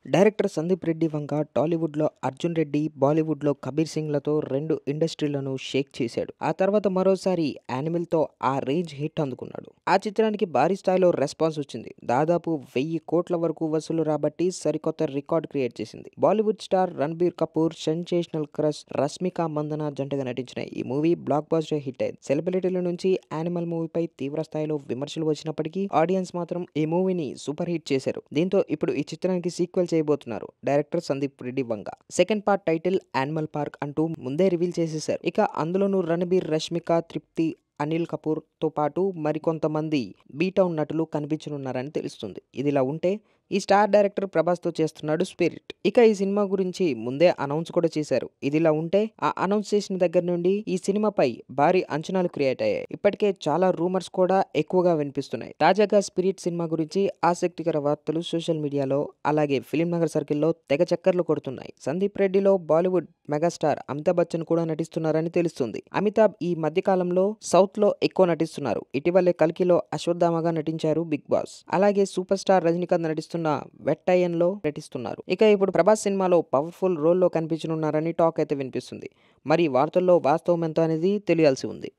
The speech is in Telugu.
డైరెక్టర్ సందీప్ రెడ్డి వంగ టాలీవుడ్‌లో 'అర్జున్ రెడ్డి', బాలీవుడ్‌లో 'కబీర్ సింగ్'లతో 2 ఇండస్ట్రీలను షేక్ చేశాడు. ఆ తర్వాత మరోసారి 'యానిమల్'తో ఆ రేంజ్ హిట్ అందుకున్నాడు. ఆ చిత్రానికి భారీ స్థాయిలో రెస్పాన్స్ వచ్చింది. దాదాపు 1000 కోట్ల వరకు వసూలు రాబట్టి సరికొత్త రికార్డ్ క్రియేట్ చేసింది. Bollywood star Ranbir Kapoor, sensational crush Rashmika Mandanna జంటగా నటించిన ఈ మూవీ బ్లాక్ బస్టర్ హిట్ అయింది. సెలబ్రిటీల నుంచి 'యానిమల్' మూవీపై తీవ్ర స్థాయిలో విమర్శలు వచ్చినప్పటికీ ఆడియన్స్ మాత్రం ఈ మూవీని సూపర్ హిట్ చేశారు. దీంతో ఇప్పుడు ఈ చిత్రానికి సీక్వెల్ చేయబోతున్నారు director Sandeep Reddy Vanga. Second part title 'animal park' అంటూ ముందే రివీల్ చేసేశారు. ఇక అందులోనూ రణబీర్, రష్మిక, తృప్తి, అనిల్ కపూర్ తో పాటు మరికొంతమంది బీ-టౌన్ నటులు కనిపించనున్నారని తెలుస్తుంది. ఇదిలా ఉంటే ఈ స్టార్ డైరెక్టర్ ప్రభాస్‌తో చేస్తున్నాడు 'స్పిరిట్'. ఇక ఈ సినిమా గురించి ముందే అనౌన్స్ కూడా చేశారు. ఇదిలా ఉంటే ఆ అనౌన్స్ చేసిన దగ్గర నుండి ఈ సినిమాపై భారీ అంచనాలు క్రియేట్ అయ్యాయి. ఇప్పటికే చాలా రూమర్స్ కూడా ఎక్కువగా వినిపిస్తున్నాయి. తాజాగా 'స్పిరిట్' సినిమా గురించి ఆసక్తికర వార్తలు సోషల్ మీడియాలో అలాగే ఫిల్మ్ నగర్ సర్కిల్‌లో తెగ చక్కర్లు కొడుతున్నాయి. సందీప్ రెడ్డిలో బాలీవుడ్ మెగాస్టార్ అమితాబ్ బచ్చన్ కూడా నటిస్తున్నారని తెలుస్తుంది. అమితాబ్ ఈ మధ్య కాలంలో సౌత్‌లో ఎక్కువ నటిస్తున్నారు. ఇటీవలే 'కల్కి'లో అశ్వత్థామగా నటించారు బిగ్ బాస్. అలాగే సూపర్ స్టార్ రజనీకాంత్ నటిస్తున్న 'వెట్టయ్యన్'లో నటిస్తున్నారు. ఇక ఇప్పుడు ప్రభాస్ సినిమాలో పవర్ఫుల్ రోల్‌లో కనిపించనున్నారని టాక్ అయితే వినిపిస్తుంది. మరి ఈ వార్తల్లో వాస్తవం ఎంత అనేది తెలియాల్సి ఉంది.